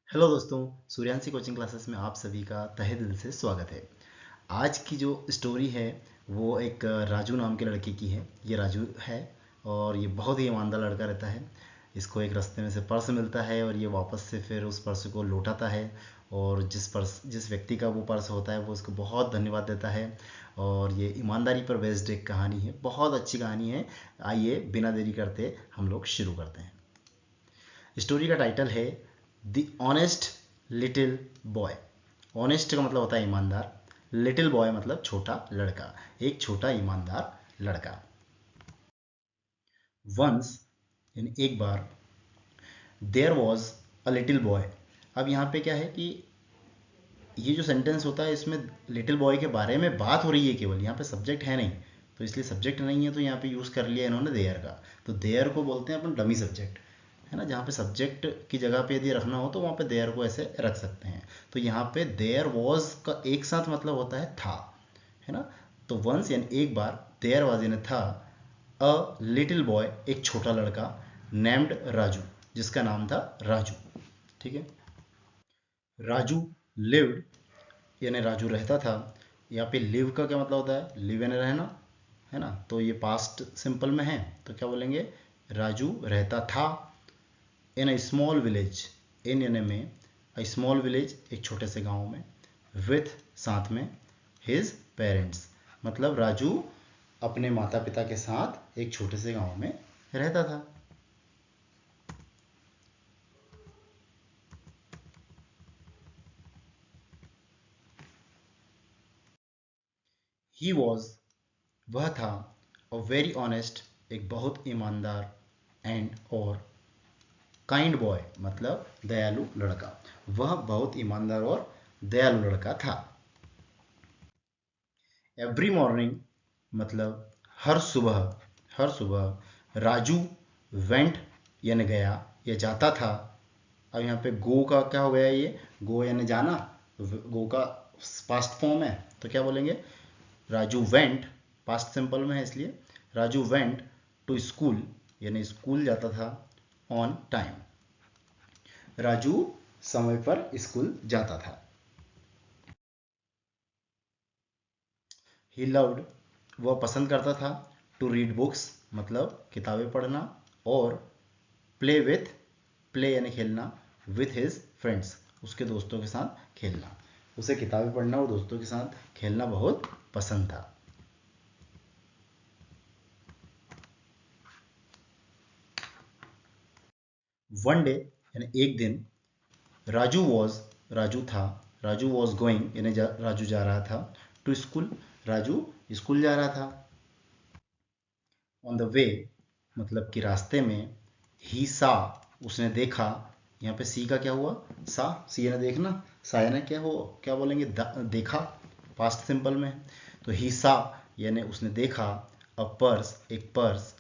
Hello दोस्तों, Suryanshi coaching classes में आप सभी का तहे दिल से स्वागत है। आज की जो स्टोरी है वो एक राजू नाम के लड़के की है। ये राजू है और ये बहुत ही ईमानदार लड़का रहता है। इसको एक रास्ते में से पर्स मिलता है और ये वापस से फिर उस पर्स को लौटाता है। और जिस व्यक्ति का वो पर्स होता है वो उसको बहुत धन्यवाद देता है। और ये ईमानदारी पर बेस्ड एक कहानी है, बहुत अच्छी कहानी है। आइए बिना देरी करते हम लोग शुरू करते हैं। स्टोरी का टाइटल है the honest little boy. Honest का मतलब होता है ईमानदार, लिटिल बॉय मतलब छोटा लड़का, एक छोटा ईमानदार लड़का। वंस यानी एक बार, there was a little boy. अब यहाँ पे क्या है कि ये जो सेंटेंस होता है इसमें लिटिल बॉय के बारे में बात हो रही है, केवल यहाँ पे सब्जेक्ट है नहीं। तो इसलिए सब्जेक्ट नहीं है तो यहाँ पे यूज़ कर लिया इन्होंने देयर का। तो देयर को बोलते हैं अपन डमी सब्जेक्ट, है ना। जहाँ पे सब्जेक्ट की जगह पे यदि रखना हो तो वहाँ पे देयर को ऐसे रख सकते हैं। तो यहाँ पे देयर वॉज का एक साथ मतलब होता है था, है ना। तो वंस यानी एक बार, देयर वॉज यानी था, अ लिटिल बॉय एक छोटा लड़का, नेम्ड राजू जिसका नाम था राजू। ठीक है। राजू लिव्ड यानी राजू रहता था। यहाँ पे लिव का क्या मतलब होता है, लिव यानी रहना, है ना। तो ये पास्ट सिंपल में है तो क्या बोलेंगे, राजू रहता था इन अ स्मॉल विलेज। इन यानी में, अ स्मॉल विलेज एक छोटे से गांव में, विथ साथ में, हिज पेरेंट्स मतलब राजू अपने माता पिता के साथ एक छोटे से गांव में रहता था। ही वॉज वह था, अ वेरी ऑनेस्ट एक बहुत ईमानदार, एंड और काइंड बॉय मतलब दयालु लड़का। वह बहुत ईमानदार और दयालु लड़का था। एवरी मॉर्निंग मतलब हर सुबह राजू वेंट यानी गया या जाता था। अब यहाँ पे गो का क्या हो गया, ये गो यानी जाना, गो का पास्ट फॉर्म है तो क्या बोलेंगे, राजू वेंट, पास्ट सिंपल में है इसलिए राजू वेंट टू स्कूल यानी स्कूल जाता था, ऑन टाइम राजू समय पर स्कूल जाता था। ही लव्ड वह पसंद करता था, टू रीड बुक्स मतलब किताबें पढ़ना, और प्ले विथ, प्ले यानी खेलना, विथ हिज फ्रेंड्स उसके दोस्तों के साथ खेलना। उसे किताबें पढ़ना और दोस्तों के साथ खेलना बहुत पसंद था। वन डे यानी एक दिन, राजू वॉज राजू था, राजू वॉज गोइंग यानी राजू जा रहा था, टू स्कूल राजू स्कूल जा रहा था। ऑन द वे मतलब कि रास्ते में, ही सा उसने देखा। यहाँ पे सी का क्या हुआ, सा, सी ने देखना, सा यानी क्या हो, क्या बोलेंगे, देखा, पास्ट सिंपल में। तो ही सा यानी उसने देखा, अ पर्स एक पर्स,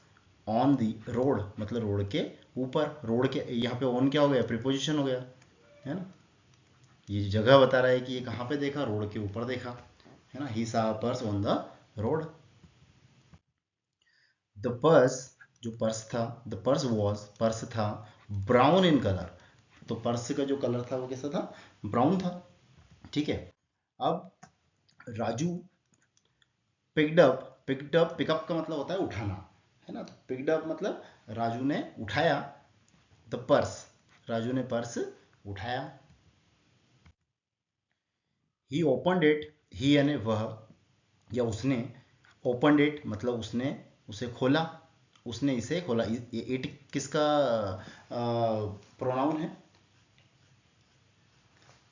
ऑन दी रोड मतलब रोड के ऊपर, रोड के यहाँ पे ऑन क्या हो गया, प्रीपोजिशन हो गया, है ना। ये जगह बता रहा है कि ये कहाँ पे देखा, रोड के ऊपर देखा, है ना। ही सा purse on the road. The purse जो पर्स था, द पर्स वॉज पर्स था, ब्राउन इन कलर। तो पर्स का जो कलर था वो कैसा था, ब्राउन था। ठीक है। अब राजू पिकड अप पिकअप का मतलब होता है उठाना, है ना। तो पिकड अप मतलब राजू ने उठाया, द पर्स राजू ने पर्स उठाया। ही ओपनड इट, ही यानी वह या उसने, ओपनड इट मतलब उसने उसे खोला, उसने इसे खोला। ये इट किसका प्रोनाउन है,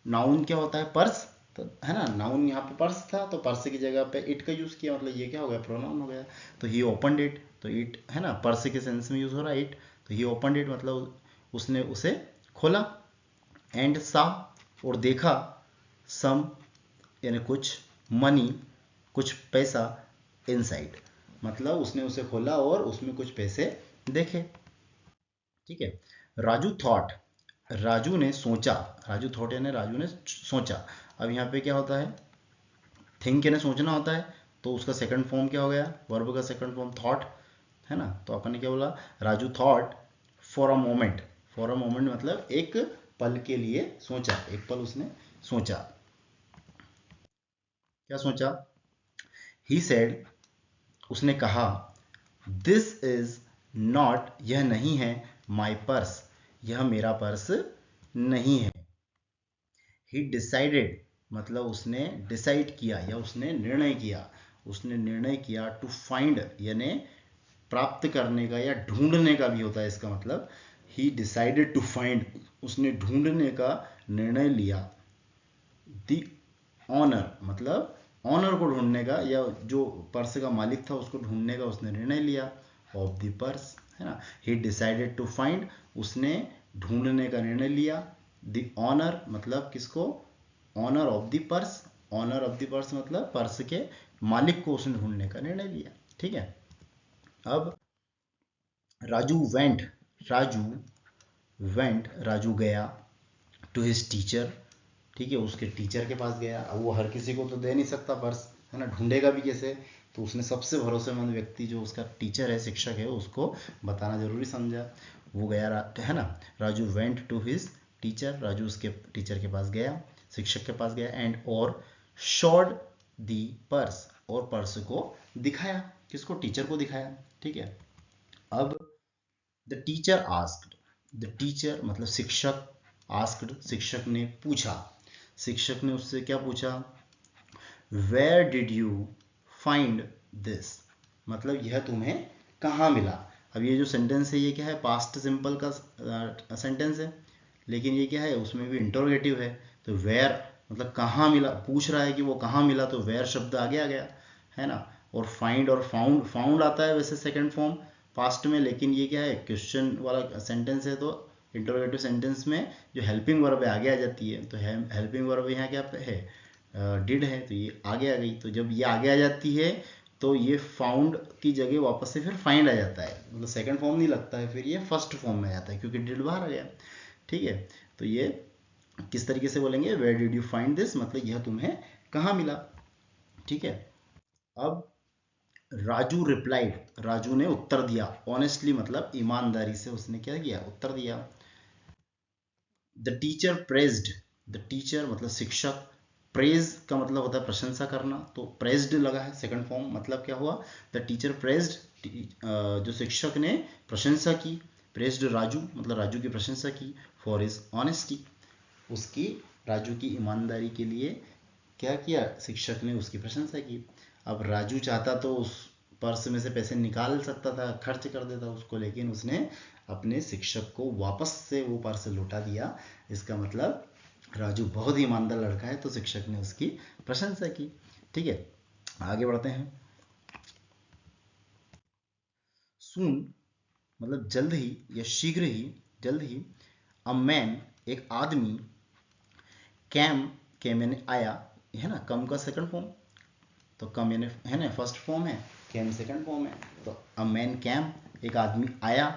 नाउन क्या होता है, पर्स, तो है ना। नाउन यहाँ पे पर्स था तो पर्स की जगह पे इट का यूज किया, मतलब ये क्या हो गया, प्रोनाउन हो गया। तो ही ओपनड इट, तो इट है ना, पर्स के सेंस में यूज हो रहा है इट। तो ही ओपनड इट मतलब उसने उसे खोला, एंड सा और देखा, सम यानी कुछ, मनी कुछ पैसा, इनसाइड मतलब उसने उसे खोला और उसमें कुछ पैसे देखे। ठीक है। राजू थॉट राजू ने सोचा, राजू थॉट यानी राजू ने सोचा। अब यहाँ पे क्या होता है, थिंक यानी सोचना होता है, तो उसका सेकंड फॉर्म क्या हो गया, वर्ब का सेकंड फॉर्म थॉट, है ना। तो अपन ने क्या बोला, Raju thought for a moment, for a moment मतलब एक पल के लिए सोचा, एक पल उसने सोचा। क्या सोचा? ही सेड, उसने कहा, दिस इज नॉट, यह नहीं है, माई पर्स, यह मेरा पर्स नहीं है। ही डिसाइडेड मतलब उसने डिसाइड किया या उसने निर्णय किया, उसने निर्णय किया टू फाइंड यानी प्राप्त करने का या ढूंढने का भी होता है इसका मतलब। ही डिसाइडेड टू फाइंड, उसने ढूंढने का निर्णय लिया। द ऑनर मतलब ऑनर को ढूंढने का या जो पर्स का मालिक था उसको ढूंढने का उसने निर्णय लिया। ऑफ द पर्स है ना। ही डिसाइडेड टू फाइंड, उसने ढूंढने का निर्णय लिया। द ऑनर मतलब किसको? Honour of the purse, honour of the purse मतलब पर्स के मालिक को उसने ढूंढने का निर्णय लिया। ठीक है। अब राजू वेंट, राजू वेंट राजू गया टू हिज टीचर, ठीक है, उसके टीचर के पास गया। अब वो हर किसी को तो दे नहीं सकता पर्स, है ना, ढूंढेगा भी कैसे? तो उसने सबसे भरोसेमंद व्यक्ति जो उसका टीचर है, शिक्षक है, उसको बताना जरूरी समझा। वो गया है ना। Raju went to his teacher, Raju उसके टीचर के पास गया, शिक्षक के पास गया। एंड और शॉड दी पर्स, और पर्स को दिखाया। किसको? टीचर को दिखाया। ठीक है। अब the teacher asked, the teacher मतलब शिक्षक, आस्क्ड शिक्षक ने पूछा, शिक्षक ने उससे क्या पूछा? Where did you find this, मतलब यह तुम्हें कहाँ मिला। अब ये जो सेंटेंस है ये क्या है? पास्ट सिंपल का सेंटेंस है, लेकिन ये क्या है? उसमें भी इंटरोगेटिव है। तो वेयर मतलब कहाँ मिला, पूछ रहा है कि वो कहाँ मिला, तो वेयर शब्द आगे आ गया, है ना। और फाइंड और फाउंड, फाउंड आता है वैसे सेकंड फॉर्म पास्ट में, लेकिन ये क्या है? क्वेश्चन वाला सेंटेंस है, तो इंटरोगेटिव सेंटेंस में जो हेल्पिंग वर्ब है आगे आ जाती है। तो हेल्पिंग वर्ब यहाँ क्या है? डिड है, तो ये आगे आ गई। तो जब ये आगे आ जाती है तो ये फाउंड की जगह वापस से फिर फाइंड आ जाता है, मतलब सेकंड फॉर्म नहीं लगता है, फिर ये फर्स्ट फॉर्म में आ जाता है क्योंकि डिड बाहर आ गया। ठीक है। तो ये किस तरीके से बोलेंगे? Where did you find this, मतलब यह तुम्हें कहाँ मिला। ठीक है। अब राजू रिप्लाइड, राजू ने उत्तर दिया। ऑनेस्टली मतलब ईमानदारी से उसने क्या किया? उत्तर दिया। The teacher praised, the teacher मतलब शिक्षक, प्रेज का मतलब होता है प्रशंसा करना, तो प्रेज्ड लगा है सेकंड फॉर्म, मतलब क्या हुआ? द टीचर प्रेज्ड, जो शिक्षक ने प्रशंसा की। प्रेज्ड राजू मतलब राजू की प्रशंसा की। फॉर हिज ऑनेस्टी, उसकी, राजू की ईमानदारी के लिए क्या किया? शिक्षक ने उसकी प्रशंसा की। अब राजू चाहता तो उस पर्स में से पैसे निकाल सकता था, खर्च कर देता उसको, लेकिन उसने अपने शिक्षक को वापस से वो पर्स लौटा दिया। इसका मतलब राजू बहुत ही ईमानदार लड़का है, तो शिक्षक ने उसकी प्रशंसा की। ठीक है। आगे बढ़ते हैं। सून मतलब जल्द ही या शीघ्र ही, जल्द ही। अ मैन एक आदमी, कैम, कैम यानी आया, है ना, कम का सेकंड फॉर्म, तो कम यानी है ना फर्स्ट फॉर्म है, कैम सेकंड फॉर्म है। तो अ मैन कैम, एक आदमी आया,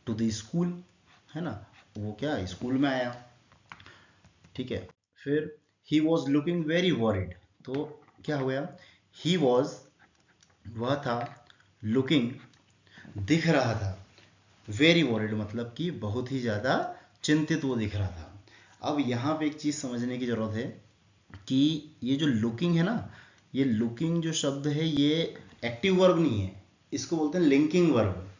टू द स्कूल, है ना, वो क्या स्कूल में आया। ठीक है। फिर he was looking very worried, तो क्या हो गया? ही वॉज वह था, लुकिंग दिख रहा था, वेरी वॉरिड मतलब कि बहुत ही ज़्यादा चिंतित वो दिख रहा था। अब यहाँ पे एक चीज़ समझने की ज़रूरत है कि ये जो लुकिंग है ना, ये लुकिंग जो शब्द है ये एक्टिव वर्ब नहीं है, इसको बोलते हैं लिंकिंग वर्ब।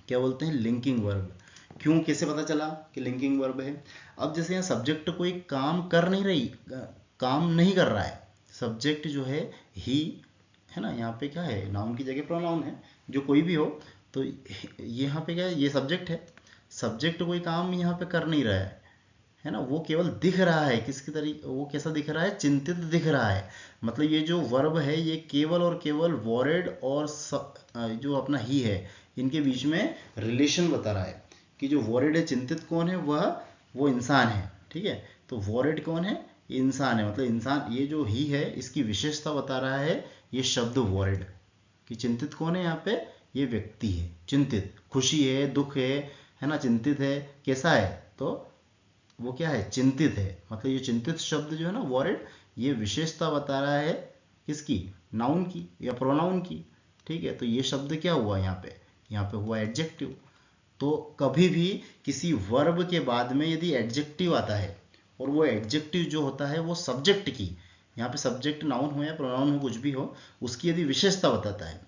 क्या बोलते हैं? Linking verb. क्यों, कैसे पता चला कि लिंकिंग वर्ब है? अब जैसे यहाँ सब्जेक्ट कोई काम कर नहीं रही, काम नहीं कर रहा है, सब्जेक्ट जो है ही, है ना, यहाँ पे क्या है? नाउन की जगह प्रोनाउन है, जो कोई भी हो। तो यहाँ पे क्या है? ये सब्जेक्ट है, सब्जेक्ट कोई काम यहाँ पे कर नहीं रहा है ना, वो केवल दिख रहा है। किसकी तरीके? वो कैसा दिख रहा है? चिंतित दिख रहा है। मतलब ये जो वर्ब है ये केवल और केवल वॉरेड और जो अपना ही है, इनके बीच में रिलेशन बता रहा है कि जो वॉरेड है, चिंतित कौन है? वह वो इंसान है। ठीक है। तो वॉरेड कौन है? ये इंसान है, मतलब इंसान, ये जो ही है इसकी विशेषता बता रहा है ये शब्द वॉरेड, कि चिंतित कौन है यहाँ पे? ये व्यक्ति है चिंतित, खुशी है, दुख है ना, चिंतित है, कैसा है? तो वो क्या है? चिंतित है। मतलब ये चिंतित शब्द जो है ना, वॉरेड, ये विशेषता बता रहा है किसकी? नाउन की या प्रोनाउन की। ठीक है। तो ये शब्द क्या हुआ यहाँ पे? यहाँ पे हुआ एडजेक्टिव। तो कभी भी किसी वर्ब के बाद में यदि एडजेक्टिव आता है और वो एडजेक्टिव जो होता है वो सब्जेक्ट की, यहाँ पे सब्जेक्ट नाउन हो या प्रोनाउन हो कुछ भी हो, उसकी यदि विशेषता बताता है,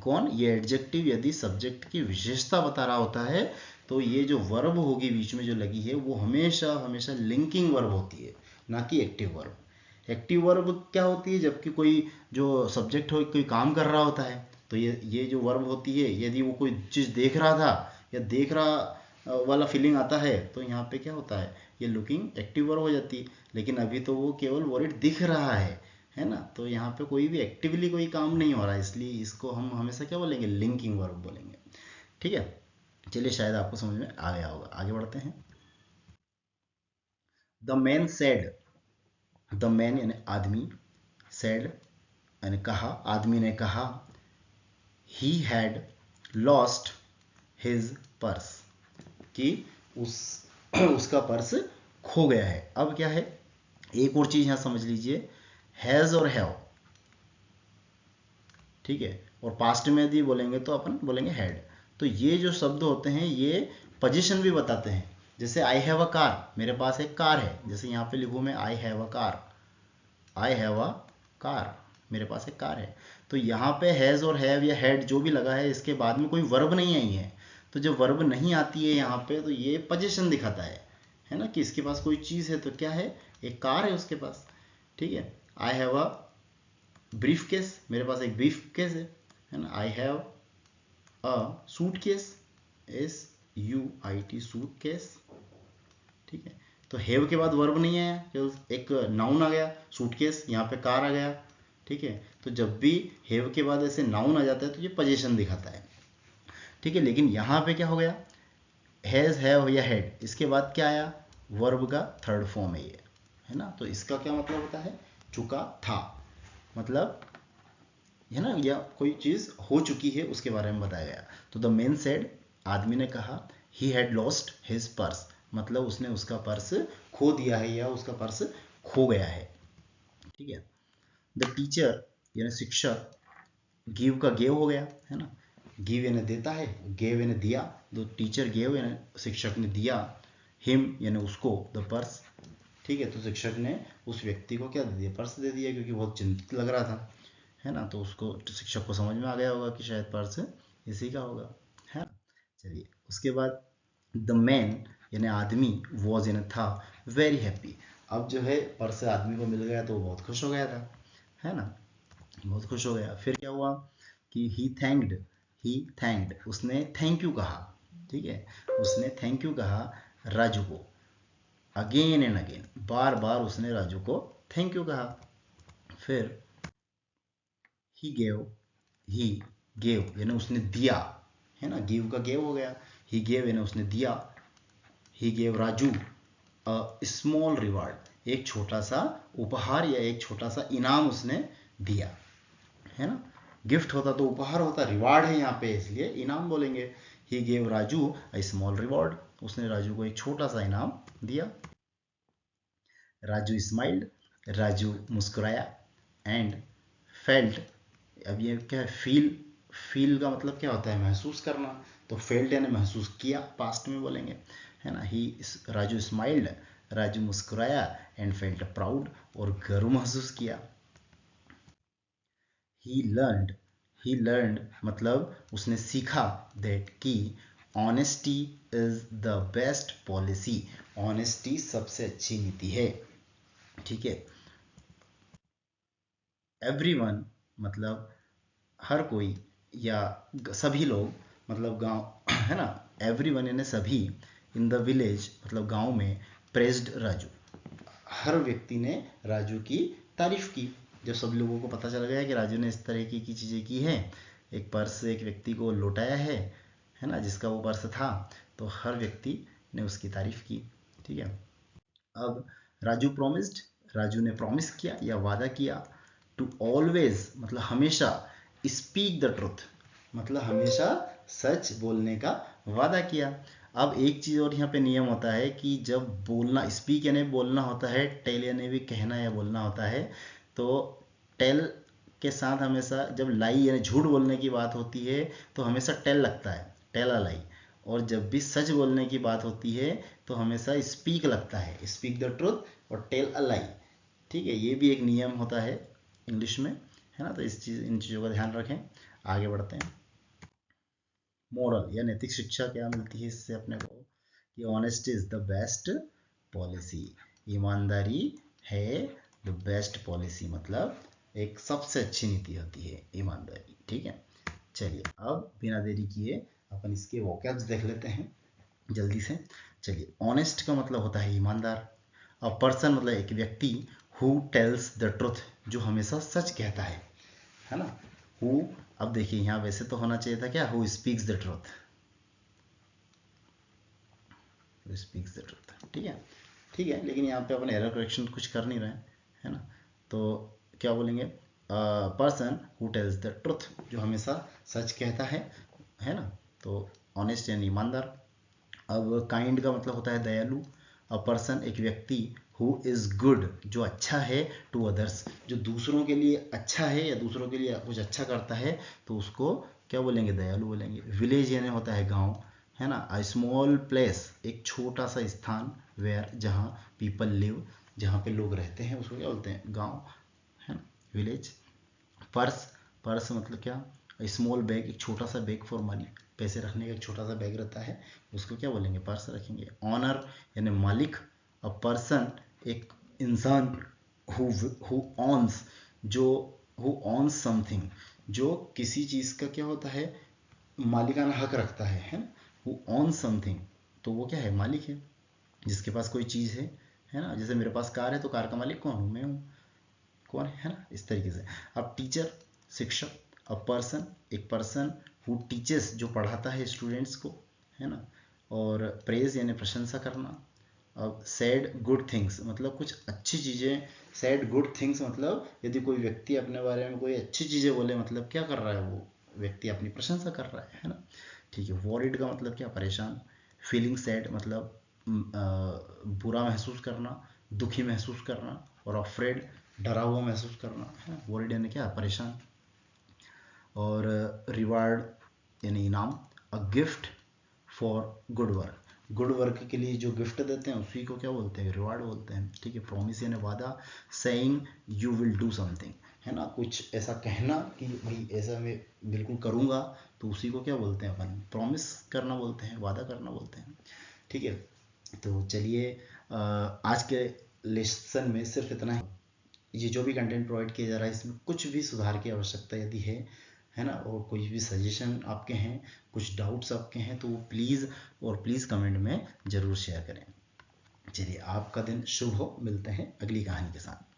कौन, ये एडजेक्टिव यदि सब्जेक्ट की विशेषता बता रहा होता है, तो ये जो वर्ब होगी बीच में जो लगी है वो हमेशा हमेशा लिंकिंग वर्ब होती है, ना कि एक्टिव वर्ब। एक्टिव वर्ब क्या होती है, जबकि कोई जो सब्जेक्ट हो कोई काम कर रहा होता है, तो ये जो वर्ब होती है, यदि वो कोई चीज़ देख रहा था या देख रहा वाला फीलिंग आता है, तो यहाँ पे क्या होता है, ये लुकिंग एक्टिव वर्ब हो जाती है। लेकिन अभी तो वो केवल वर्ड दिख रहा है ना, तो यहाँ पे कोई भी एक्टिवली कोई काम नहीं हो रहा है, इसलिए इसको हम हमेशा क्या बोलेंगे, लिंकिंग वर्ब बोलेंगे। ठीक है, चलिए शायद आपको समझ में आ गया होगा, आगे बढ़ते हैं। The man said, the man यानी आदमी, सेड यानी कहा, आदमी ने कहा, he had lost his purse, कि उस उसका पर्स खो गया है। अब क्या है, एक और चीज यहां समझ लीजिए, हैज और हैव, ठीक है, और पास्ट में यदि बोलेंगे तो अपन बोलेंगे हैड। तो ये जो शब्द होते हैं ये पोजीशन भी बताते हैं। जैसे आई हैव अ कार, मेरे पास एक कार है, जैसे यहाँ पे लिखूँ मैं I have a car, I have a car, मेरे पास एक कार है। तो यहाँ पे हैज़ और हैव या हैड जो भी लगा है, इसके बाद में कोई वर्ब नहीं आई है। तो जब वर्ब नहीं आती है यहाँ पे, तो ये पोजीशन दिखाता है ना, कि इसके पास कोई चीज़ है। तो क्या है, एक कार है उसके पास, ठीक है। I have a brief case, मेरे पास एक ब्रीफ केस है ना। I have a suit case, SUIT, suit case, ठीक है। तो हैव के बाद वर्ब नहीं आया, केवल एक नाउन आ गया, सूटकेस, यहाँ पे कार आ गया, ठीक है। तो जब भी हैव के बाद ऐसे नाउन आ जाता है तो ये पोजीशन दिखाता है, ठीक है। लेकिन यहाँ पे क्या हो गया, हैज, हैव या हैड, इसके बाद क्या आया, वर्ब का थर्ड फॉर्म है ये, है ना। तो इसका क्या मतलब होता है, चुका था, मतलब है ना, या कोई चीज हो चुकी है उसके बारे में बताया गया। तो द मैन सेड, आदमी ने कहा, he had lost his purse, मतलब उसने उसका पर्स खो दिया है या उसका पर्स खो गया है, ठीक है। द टीचर यानी शिक्षक, गिव का गेव हो गया, है ना। गिव यानी देता है, गेव यानी दिया, तो टीचर गेव यानी शिक्षक ने दिया, हिम यानी उसको, द पर्स, ठीक है। तो शिक्षक ने उस व्यक्ति को क्या दे दिया, पर्स दे दिया, क्योंकि बहुत चिंतित लग रहा था, है ना। तो उसको, शिक्षक को समझ में आ गया होगा कि शायद पर्स इसी का होगा, है ना। चलिए उसके बाद द मैन यानी आदमी, वॉज यानी था, वेरी हैप्पी, अब जो है पर्स आदमी को मिल गया तो वो बहुत खुश हो गया था, है ना, बहुत खुश हो गया। फिर क्या हुआ कि ही थैंक्ड, उसने थैंक यू कहा, ठीक है, उसने थैंक यू कहा राजू को, अगेन एंड अगेन, बार बार उसने राजू को थैंक यू कहा। फिर ही गेव, ही गेव यानी उसने दिया, है ना, गिव का गेव हो गया, ही गेव यानी उसने दिया, he gave Raju a small reward, एक छोटा सा उपहार या एक छोटा सा इनाम उसने दिया, है ना। गिफ्ट होता तो उपहार होता, रिवार्ड है यहाँ पे इसलिए इनाम बोलेंगे। He gave Raju a small reward, उसने राजू को एक छोटा सा इनाम दिया। राजू स्माइल्ड, राजू मुस्कुराया, एंड फेल्ट, अब ये क्या है, फील का मतलब क्या होता है, महसूस करना, तो फेल्ट यानी महसूस किया, पास्ट में बोलेंगे, है ना। ही, राजू स्माइल्ड, राजू मुस्कुराया, एंड फेल्ट प्राउड, और गर्व महसूस किया। ही लर्नड, ही लर्नड मतलब उसने सीखा, दैट कि honesty is the best policy, honesty सबसे अच्छी नीति है, ठीक है। एवरीवन मतलब हर कोई या सभी लोग, मतलब गांव है ना, एवरीवन यानी सभी, इन द विलेज मतलब गांव में, प्रेज्ड राजू, हर व्यक्ति ने राजू की तारीफ की। जब सब लोगों को पता चल गया कि राजू ने इस तरह की चीज़ें की हैं, एक पर्स एक व्यक्ति को लौटाया है ना, जिसका वो पर्स था, तो हर व्यक्ति ने उसकी तारीफ की, ठीक है। अब राजू प्रोमिस्ड, राजू ने प्रॉमिस किया या वादा किया, टू ऑलवेज मतलब हमेशा, स्पीक द ट्रुथ मतलब हमेशा सच बोलने का वादा किया। अब एक चीज और यहाँ पे नियम होता है कि जब बोलना, स्पीक यानी बोलना होता है, टेल यानी भी कहना या बोलना होता है, तो टेल के साथ हमेशा जब लाई यानी झूठ बोलने की बात होती है तो हमेशा टेल लगता है, टेल अ लाई। और जब भी सच बोलने की बात होती है तो हमेशा स्पीक लगता है, स्पीक द ट्रुथ और टेल अ लाई। ठीक है, ये भी एक नियम होता है इंग्लिश में, है ना। तो इन चीज़ों का ध्यान रखें। आगे बढ़ते हैं। मोरल या नैतिक शिक्षा क्या मिलती है इससे अपने को, कि honesty is the best policy. ईमानदारी है द बेस्ट पॉलिसी, मतलब एक सबसे अच्छी नीति होती है ईमानदारी। ठीक है, चलिए अब बिना देरी किए अपन इसके वोकैब्स देख लेते हैं जल्दी से। चलिए, ऑनेस्ट का मतलब होता है ईमानदार। अ पर्सन मतलब एक व्यक्ति, हु टेल्स द ट्रुथ, जो हमेशा सच कहता है ना। हु, अब देखिए यहाँ वैसे तो होना चाहिए था क्या, who speaks the truth, who speaks the truth. ठीक है, ठीक है, लेकिन यहाँ पे अपन एरर करेक्शन कुछ कर नहीं रहे हैं, है ना। तो क्या बोलेंगे, person who tells the truth, जो हमेशा सच कहता है ना। तो ऑनेस्ट यानी ईमानदार। अब काइंड का मतलब होता है दयालु। अ पर्सन एक व्यक्ति, हु इज़ गुड, जो अच्छा है, टू अदर्स, जो दूसरों के लिए अच्छा है या दूसरों के लिए कुछ अच्छा करता है, तो उसको क्या बोलेंगे, दयालु बोलेंगे। विलेज यानी होता है गांव, है ना। अ स्मॉल प्लेस, एक छोटा सा स्थान, वेयर, जहाँ पीपल लिव, जहाँ पे लोग रहते हैं, उसको क्या बोलते हैं, गांव, है ना, विलेज। पर्स, पर्स मतलब क्या, स्मॉल बैग, एक छोटा सा बैग फॉर मनी, पैसे रखने का एक छोटा सा बैग रहता है, उसको क्या बोलेंगे, पर्स रखेंगे। ऑनर यानी मालिक। अ पर्सन एक इंसान, हु ऑन्स, जो हु ऑन्स समथिंग, जो किसी चीज़ का क्या होता है, मालिकाना हक रखता है ना। हु ऑन्स समथिंग, तो वो क्या है, मालिक है, जिसके पास कोई चीज़ है ना। जैसे मेरे पास कार है, तो कार का मालिक कौन हूँ, मैं हूँ, कौन है ना, इस तरीके से। अब टीचर, शिक्षक। अ पर्सन एक पर्सन, हु टीचर्स, जो पढ़ाता है स्टूडेंट्स को, है ना। और प्रेज यानी प्रशंसा करना। अब सैड गुड थिंग्स मतलब कुछ अच्छी चीज़ें, सैड गुड थिंग्स मतलब यदि कोई व्यक्ति अपने बारे में कोई अच्छी चीज़ें बोले, मतलब क्या कर रहा है, वो व्यक्ति अपनी प्रशंसा कर रहा है ना। ठीक है, वॉरिड का मतलब क्या, परेशान। फीलिंग सैड मतलब बुरा महसूस करना, दुखी महसूस करना। और अफ्रेड, डरा हुआ महसूस करना, है ना। वॉरिड यानी क्या, परेशान। और रिवार्ड यानी इनाम। A gift for good work, good work के लिए जो गिफ्ट देते हैं उसी को क्या बोलते हैं, रिवार्ड बोलते हैं। ठीक है, प्रॉमिस यानी वादा। Saying you will do something, है ना, कुछ ऐसा कहना कि भाई ऐसा मैं बिल्कुल करूँगा, तो उसी को क्या बोलते हैं अपन, प्रॉमिस करना बोलते हैं, वादा करना बोलते हैं। ठीक है, तो चलिए आज के लेसन में सिर्फ इतना ही। ये जो भी कंटेंट प्रोवाइड किया जा रहा है, इसमें कुछ भी सुधार की आवश्यकता यदि है ना, और कोई भी सजेशन आपके हैं, कुछ डाउट्स आपके हैं, तो वो प्लीज़ कमेंट में ज़रूर शेयर करें। चलिए, आपका दिन शुभ हो, मिलते हैं अगली कहानी के साथ।